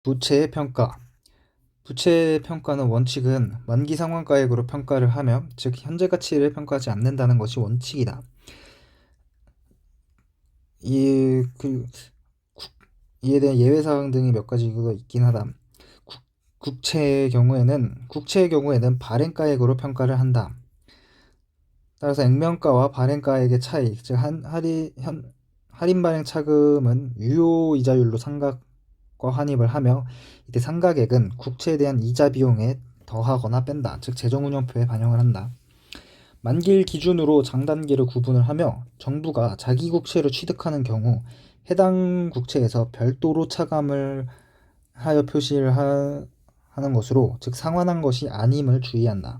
부채의 평가. 부채의 평가는 원칙은 만기 상환가액으로 평가를 하며, 즉 현재 가치를 평가하지 않는다는 것이 원칙이다. 이, 그, 이에 대한 예외 사항 등이 몇 가지가 있긴 하다. 국채의 경우에는 발행가액으로 평가를 한다. 따라서 액면가와 발행가액의 차이, 즉 할인 발행 차금은 유효 이자율로 상각과 환입을 하며, 이때 상각액은 국채에 대한 이자 비용에 더하거나 뺀다. 즉 재정운용표에 반영을 한다. 만기일 기준으로 장단기를 구분을 하며, 정부가 자기 국채를 취득하는 경우 해당 국채에서 별도로 차감을 하여 하는 것으로, 즉 상환한 것이 아님을 주의한다.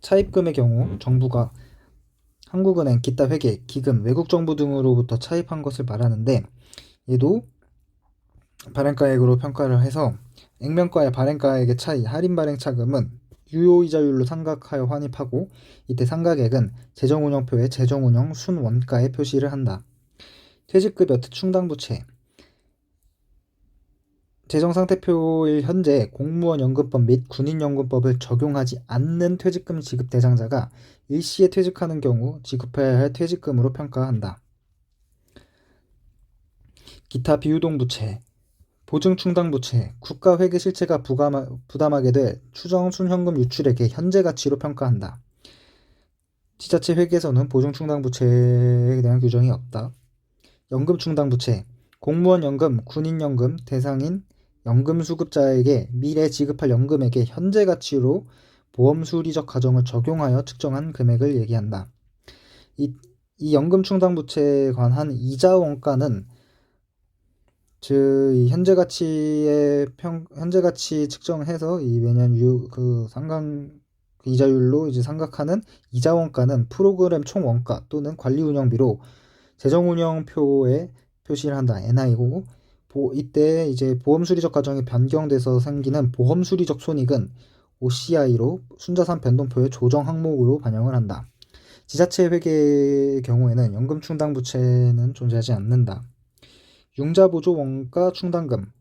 차입금의 경우 정부가 한국은행, 기타 회계, 기금, 외국 정부 등으로부터 차입한 것을 말하는데, 얘도 발행가액으로 평가를 해서 액면가의 발행가액의 차이, 할인 발행 차금은 유효이자율로 상각하여 환입하고, 이때 상각액은 재정운용표에 재정운용 순원가에 표시를 한다. 퇴직급 여태 충당부채. 재정상태표일 현재 공무원 연금법 및 군인연금법을 적용하지 않는 퇴직금 지급 대상자가 일시에 퇴직하는 경우 지급해야 할 퇴직금으로 평가한다. 기타 비유동부채. 보증충당부채. 국가회계 실체가 부담하게 될 추정 순현금 유출액의 현재 가치로 평가한다. 지자체 회계에서는 보증충당부채에 대한 규정이 없다. 연금충당부채. 공무원 연금, 군인연금 대상인 연금수급자에게 미래 지급할 연금액의 현재 가치로 보험수리적 가정을 적용하여 측정한 금액을 얘기한다. 이 연금충당부채에 관한 이자 원가는, 즉 현재 가치 측정해서 이 매년 상각 이자율로 이제 상각하는 이자 원가는 프로그램 총 원가 또는 관리 운영비로 재정운영표에 표시를 한다. NI고, 이때 이제 보험 수리적 과정이 변경돼서 생기는 보험 수리적 손익은 OCI로 순자산 변동표의 조정 항목으로 반영을 한다. 지자체 회계의 경우에는 연금 충당 부채는 존재하지 않는다. 융자보조 원가 충당금.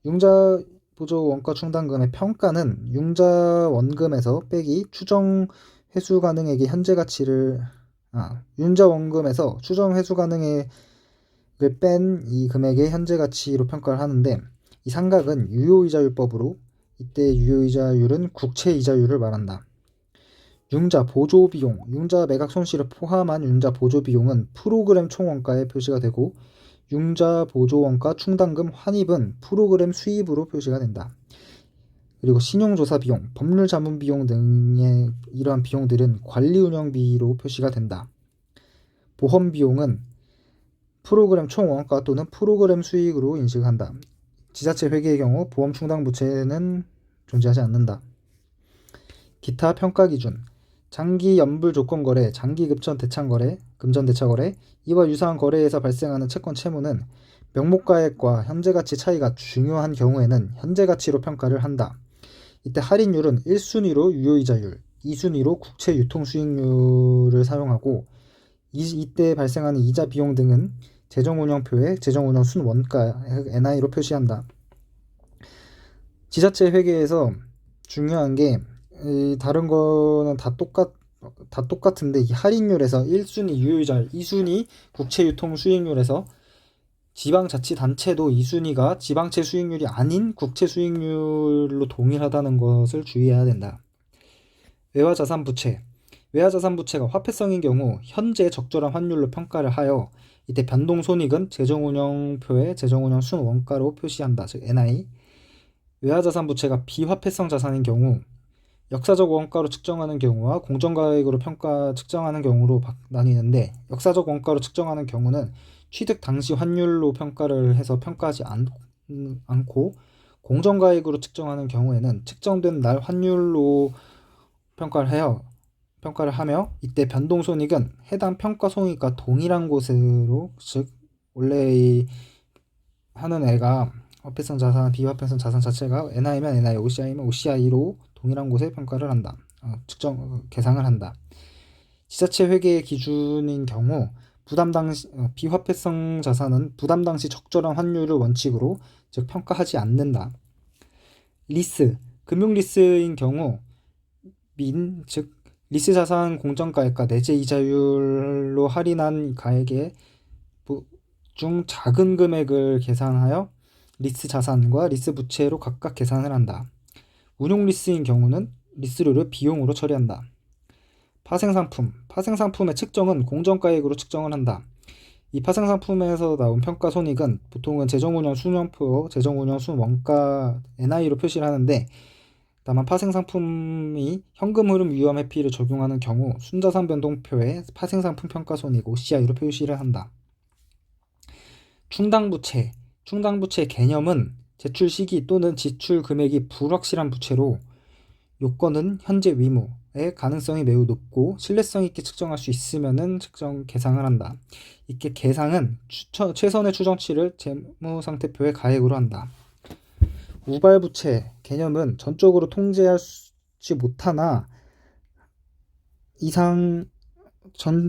융자보조 원가 충당금의 평가는 융자 원금에서 빼기 추정 회수 가능액의 현재 가치를 융자 원금에서 추정 회수 가능액을 뺀 이 금액의 현재 가치로 평가를 하는데, 이 상각은 유효이자율법으로, 이때 유효이자율은 국채이자율을 말한다. 융자 보조비용. 융자 매각 손실을 포함한 융자 보조비용은 프로그램 총원가에 표시가 되고, 융자 보조원가 충당금 환입은 프로그램 수입으로 표시가 된다. 그리고 신용조사 비용, 법률 자문 비용 등의 이러한 비용들은 관리 운영비로 표시가 된다. 보험 비용은 프로그램 총 원가 또는 프로그램 수익으로 인식한다. 지자체 회계의 경우 보험 충당 부채는 존재하지 않는다. 기타 평가 기준. 장기 연불 조건 거래, 장기 급전 대차 거래, 금전 대차 거래, 이와 유사한 거래에서 발생하는 채권 채무는 명목가액과 현재 가치 차이가 중요한 경우에는 현재 가치로 평가를 한다. 이때 할인율은 1순위로 유효이자율, 2순위로 국채 유통 수익률을 사용하고, 이때 발생하는 이자 비용 등은 재정운영표에 재정운영 순원가 NI로 표시한다. 지자체 회계에서 중요한 게, 다른 거는 다 똑같은데, 이 할인율에서 1순위 유효이자율, 2순위 국채 유통 수익률에서 지방자치단체도 2순위가 지방채 수익률이 아닌 국채 수익률로 동일하다는 것을 주의해야 된다. 외화자산부채. 외화자산부채가 화폐성인 경우 현재 적절한 환율로 평가를 하여, 이때 변동손익은 재정운영표에 재정운영 순원가로 표시한다. 즉 NI. 외화자산부채가 비화폐성 자산인 경우 역사적 원가로 측정하는 경우와 공정가액으로 측정하는 경우로 나뉘는데, 역사적 원가로 측정하는 경우는 취득 당시 환율로 평가를 해서 평가하지 않고, 공정가액으로 측정하는 경우에는 측정된 날 환율로 평가를 하며, 이때 변동손익은 해당 평가손익과 동일한 곳으로, 즉 원래 하는 애가 화폐성 자산, 비화폐성 자산 자체가 NI면 NI, OCI면 OCI로 동일한 곳에 평가를 한다. 계상을 한다. 지자체 회계 기준인 경우 비화폐성 자산은 부담 당시 적절한 환율을 원칙으로, 즉 평가하지 않는다. 리스, 금융리스인 경우 즉 리스 자산 공정가액과 내재 이자율로 할인한 가액의 중 작은 금액을 계산하여 리스 자산과 리스 부채로 각각 계산을 한다. 운용 리스인 경우는 리스료를 비용으로 처리한다. 파생상품, 파생상품의 측정은 공정가액으로 측정을 한다. 이 파생상품에서 나온 평가손익은 보통은 재정운영 순원표, 재정운영 순원가 NI로 표시를 하는데, 다만 파생상품이 현금흐름 위험 회피를 적용하는 경우 순자산 변동표에 파생상품 평가손익 OCI로 표시를 한다. 충당부채, 충당부채 개념은 제출 시기 또는 지출 금액이 불확실한 부채로 요건은 현재 위무의 가능성이 매우 높고 신뢰성 있게 측정할 수 있으면은 계상을 한다. 이게 계상은 최선의 추정치를 재무상태표의 가액으로 한다. 우발부채 개념은 전적으로 통제하지 못하나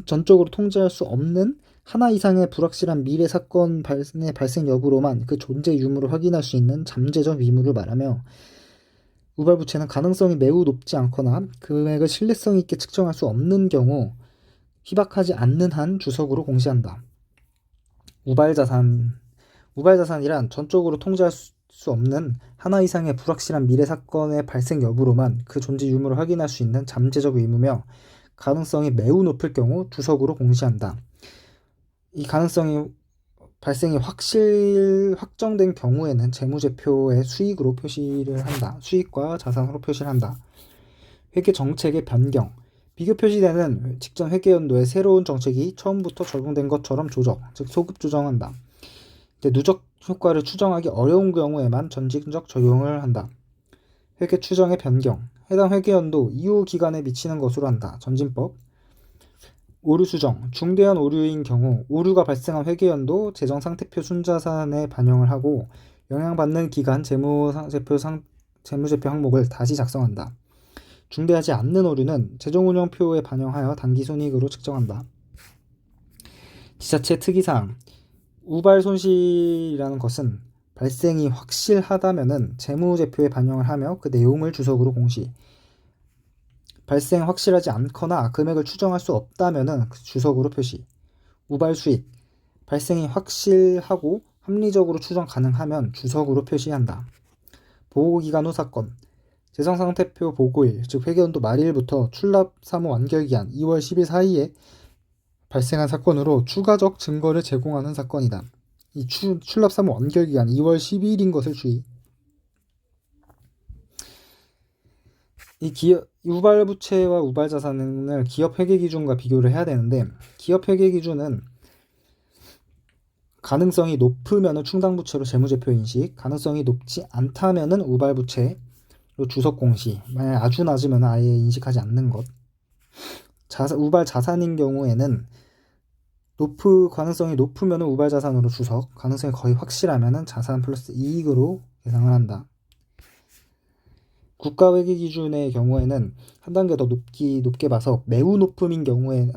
전적으로 통제할 수 없는 하나 이상의 불확실한 미래 사건 발생 여부로만 그 존재 유무를 확인할 수 있는 잠재적 위무를 말하며, 우발부채는 가능성이 매우 높지 않거나 금액을 신뢰성 있게 측정할 수 없는 경우 희박하지 않는 한 주석으로 공시한다. 우발자산이란 전적으로 통제할 수 없는 하나 이상의 불확실한 미래 사건의 발생 여부로만 그 존재 유무를 확인할 수 있는 잠재적 의무며 가능성이 매우 높을 경우 주석으로 공시한다. 이 가능성이 발생이 확정된 경우에는 재무제표의 수익으로 표시를 한다. 수익과 자산으로 표시를 한다. 회계 정책의 변경. 비교 표시되는 직전 회계연도에 새로운 정책이 처음부터 적용된 것처럼 조정, 즉 소급 조정한다. 누적 효과를 추정하기 어려운 경우에만 전직적 적용을 한다. 회계 추정의 변경. 해당 회계연도 이후 기간에 미치는 것으로 한다. 전진법. 오류 수정. 중대한 오류인 경우 오류가 발생한 회계연도 재정상태표 순자산에 반영을 하고 영향받는 기간 재무제표 항목을 다시 작성한다. 중대하지 않는 오류는 재정운영표에 반영하여 당기손익으로 측정한다. 지자체 특이사항. 우발 손실이라는 것은 발생이 확실하다면은 재무제표에 반영을 하며 그 내용을 주석으로 공시. 발생 확실하지 않거나 금액을 추정할 수 없다면은 주석으로 표시. 우발 수익. 발생이 확실하고 합리적으로 추정 가능하면 주석으로 표시한다. 보고기간 후 사건. 재정상태표 보고일, 즉 회계연도 말일부터 출납 사무 완결기한 2월 10일 사이에 발생한 사건으로 추가적 증거를 제공하는 사건이다. 이 출납 사무 완결기한 2월 10일인 것을 주의. 이 우발부채와 우발자산을 기업회계기준과 비교를 해야 되는데, 기업회계기준은 가능성이 높으면 충당부채로 재무제표 인식, 가능성이 높지 않다면 우발부채로 주석 공시, 만약 아주 낮으면 아예 인식하지 않는 것. 우발자산인 경우에는 가능성이 높으면 우발자산으로 주석, 가능성이 거의 확실하면 자산 플러스 이익으로 계상을 한다. 국가회계기준의 경우에는 한 단계 더 높게 봐서 매우 높음인 경우에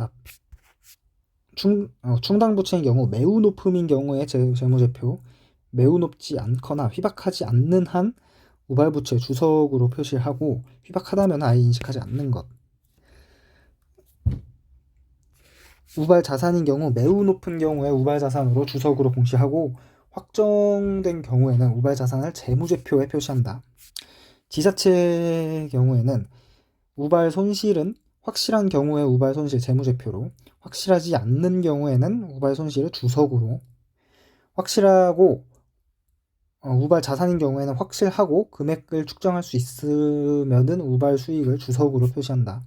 충당부채인 경우 매우 높음인 경우에 재무제표, 매우 높지 않거나 휘박하지 않는 한 우발부채 주석으로 표시하고 휘박하다면 아예 인식하지 않는 것. 우발자산인 경우 매우 높은 경우에 우발자산으로 주석으로 공시하고 확정된 경우에는 우발자산을 재무제표에 표시한다. 지자체의 경우에는 우발 손실은 확실한 경우에 우발 손실 재무제표로, 확실하지 않는 경우에는 우발 손실을 주석으로, 확실하고 우발 자산인 경우에는 확실하고 금액을 측정할 수 있으면은 우발 수익을 주석으로 표시한다.